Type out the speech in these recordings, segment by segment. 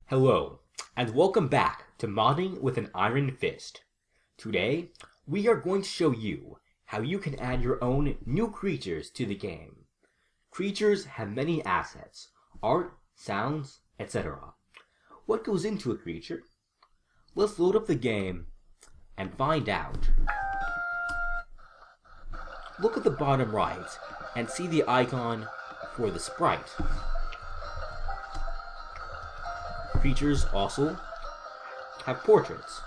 Hello, and welcome back to Modding with an Iron Fist. Today, we are going to show you how you can add your own new creatures to the game. Creatures have many assets, art, sounds, etc. What goes into a creature? Let's load up the game and find out. Look at the bottom right and see the icon for the sprite. Creatures also have portraits.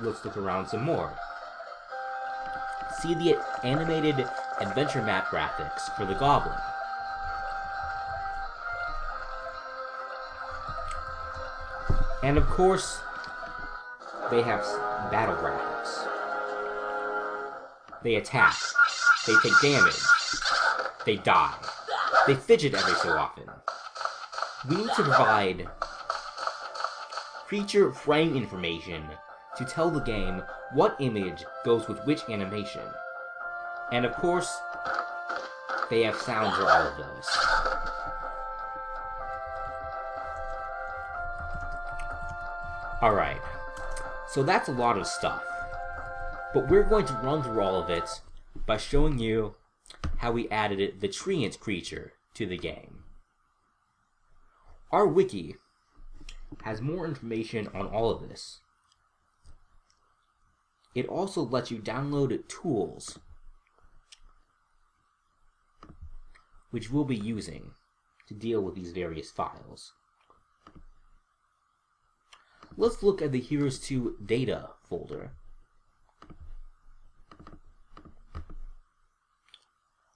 Let's look around some more. See the animated adventure map graphics for the goblin. And of course, they have battle graphics. They attack. They take damage. They die. They fidget every so often. We need to provide creature frame information to tell the game what image goes with which animation. And of course, they have sounds for all of those. Alright, so that's a lot of stuff. But we're going to run through all of it by showing you how we added the Treant creature to the game. Our wiki has more information on all of this. It also lets you download tools, which we'll be using to deal with these various files. Let's look at the Heroes 2 data folder.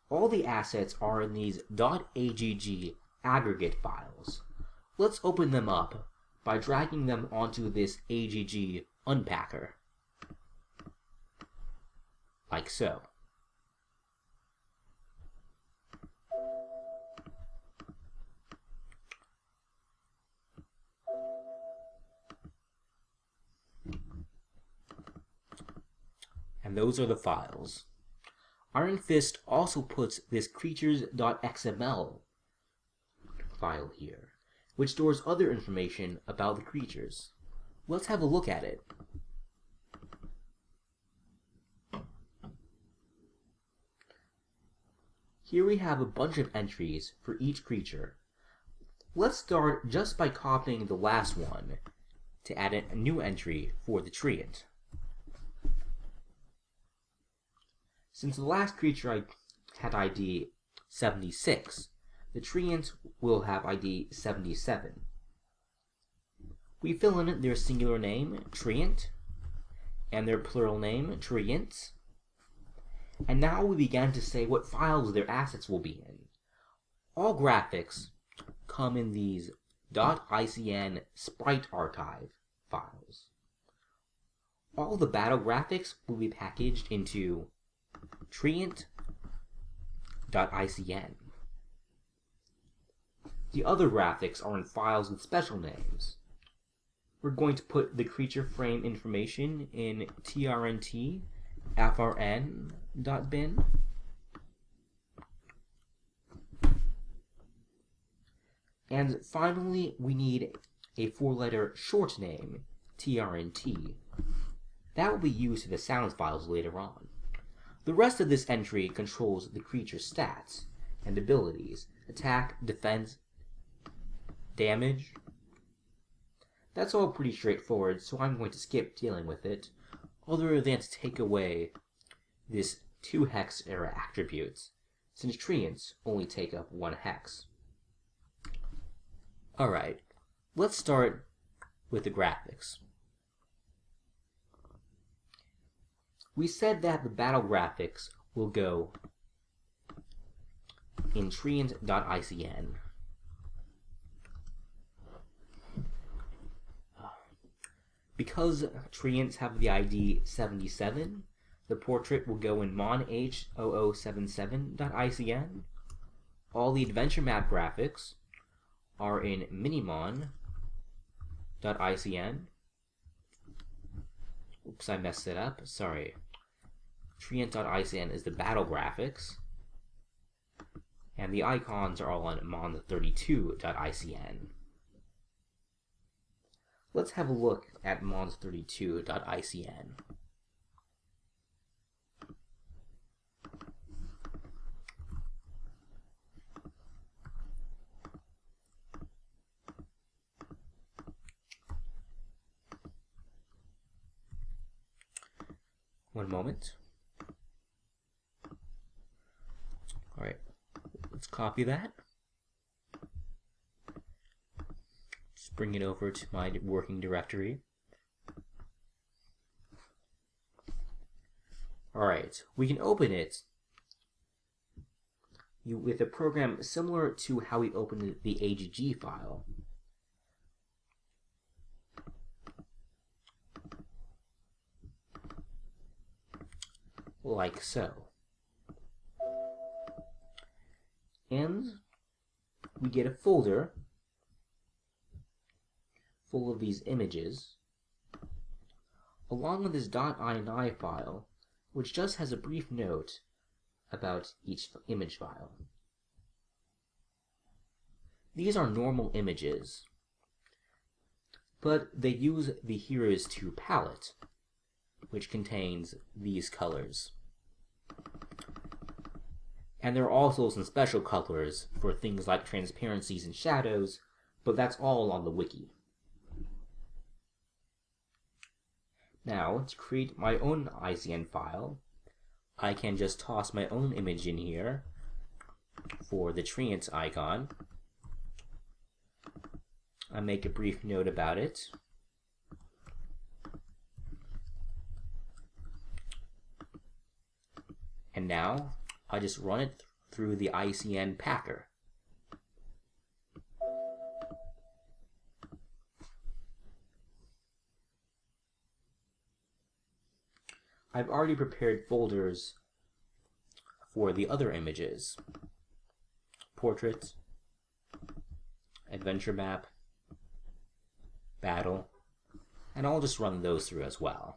All the assets are in these .agg aggregate files. Let's open them up by dragging them onto this AGG unpacker. Like so. And those are the files. Iron Fist also puts this creatures.xml file here, which stores other information about the creatures. Let's have a look at it. Here we have a bunch of entries for each creature. Let's start just by copying the last one to add a new entry for the Treant. Since the last creature had ID 76, the Treant will have ID 77. We fill in their singular name, Treant, and their plural name, Treants. And now we began to say what files their assets will be in. All graphics come in these .icn sprite archive files. All the battle graphics will be packaged into Treant.icn. The other graphics are in files with special names. We're going to put the creature frame information in trnt frn.bin. And finally, we need a 4-letter short name, trnt. That will be used in the sounds files later on. The rest of this entry controls the creature's stats and abilities, attack, defense, damage. That's all pretty straightforward, so I'm going to skip dealing with it, other than to take away this 2 hex era attributes, since Treants only take up 1 hex. Alright, let's start with the graphics. We said that the battle graphics will go in treant.icn. Because Treants have the ID 77, the portrait will go in monh0077.icn. All the adventure map graphics are in minimon.icn. Oops, I messed it up. Sorry. Treant.icn is the battle graphics. and the icons are all on mons32.icn. Let's have a look at mons32.icn. One moment. All right, let's copy that. Just bring it over to my working directory. All right, we can open it with a program similar to how we opened the AGG file. Like so. And we get a folder full of these images, along with this .ini file, which just has a brief note about each image file. These are normal images, but they use the Heroes 2 palette, which contains these colors. And there are also some special colors for things like transparencies and shadows, but that's all on the wiki. Now, to create my own ICN file, I can just toss my own image in here for the treant icon. I make a brief note about it. And now, I just run it through the ICN packer. I've already prepared folders for the other images: portrait, adventure map, battle, and I'll just run those through as well.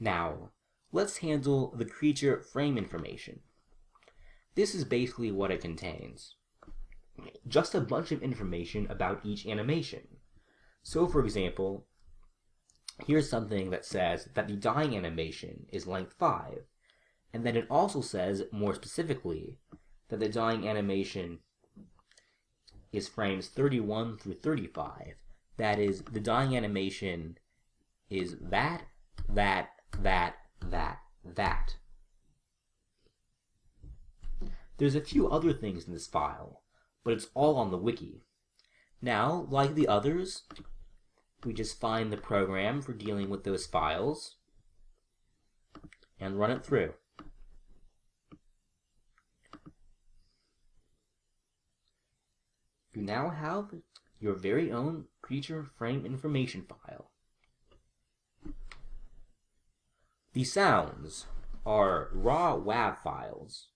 Now, let's handle the creature frame information. This is basically what it contains. Just a bunch of information about each animation. So for example, here's something that says that the dying animation is length 5, and then it also says, more specifically, that the dying animation is frames 31 through 35. That is, the dying animation is that. There's a few other things in this file, but it's all on the wiki. Now, like the others, we just find the program for dealing with those files and run it through. You now have your very own creature frame information file. The sounds are raw WAV files.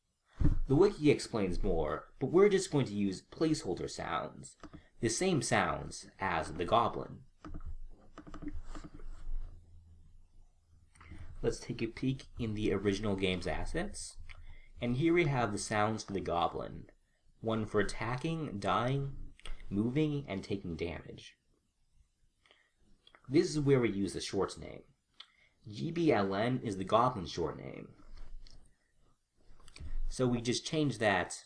The wiki explains more, but we're just going to use placeholder sounds, the same sounds as the goblin. Let's take a peek in the original game's assets, and here we have the sounds for the goblin, one for attacking, dying, moving, and taking damage. This is where we use the short name. GBLN is the goblin short name. So we just change that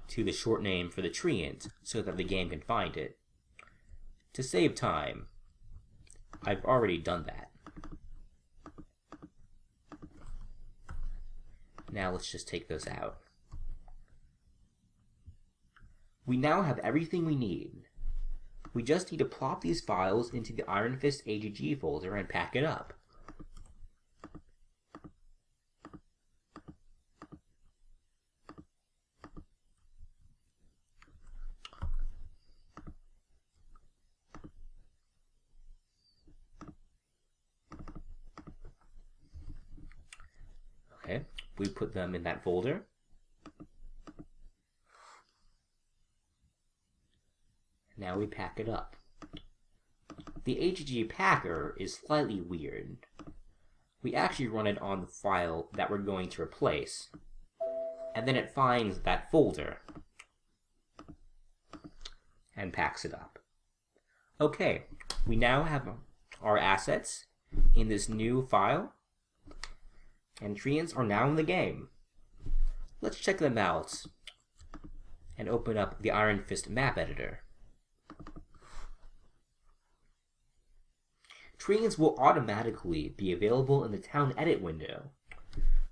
to the short name for the treant so that the game can find it. To save time, I've already done that. Now let's just take those out. We now have everything we need. We just need to plop these files into the Ironfist AGG folder and pack it up. Okay, we put them in that folder. Now we pack it up. The HG packer is slightly weird. We actually run it on the file that we're going to replace, and then it finds that folder and packs it up. Okay, we now have our assets in this new file, and treants are now in the game. Let's check them out and open up the Ironfist map editor. Treants will automatically be available in the town edit window.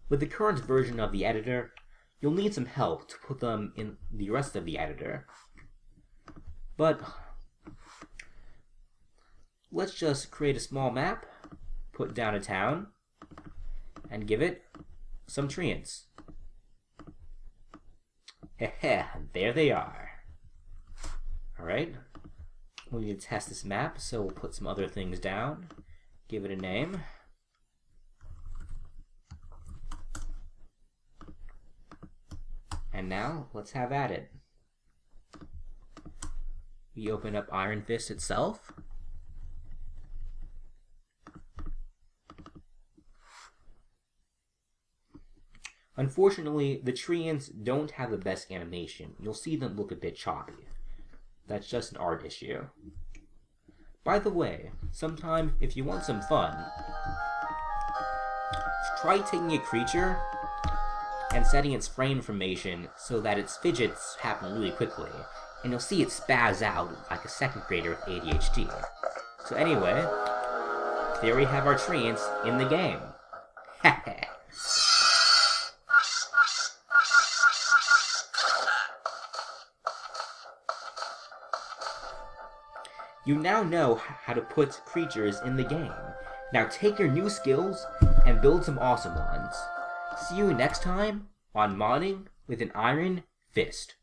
With the current version of the editor, you'll need some help to put them in the rest of the editor. But let's just create a small map, put down a town, and give it some treants. Heh, there they are. Alright, we need to test this map, so we'll put some other things down, give it a name. And now, let's have at it. We open up Ironfist itself. Unfortunately, the treants don't have the best animation. You'll see them look a bit choppy. That's just an art issue. By the way, sometime if you want some fun, try taking a creature and setting its frame information so that its fidgets happen really quickly, and you'll see it spaz out like a second grader with ADHD. So anyway, there we have our treants in the game. Heh. You now know how to put creatures in the game. Now take your new skills and build some awesome ones. See you next time on Modding with an Iron Fist.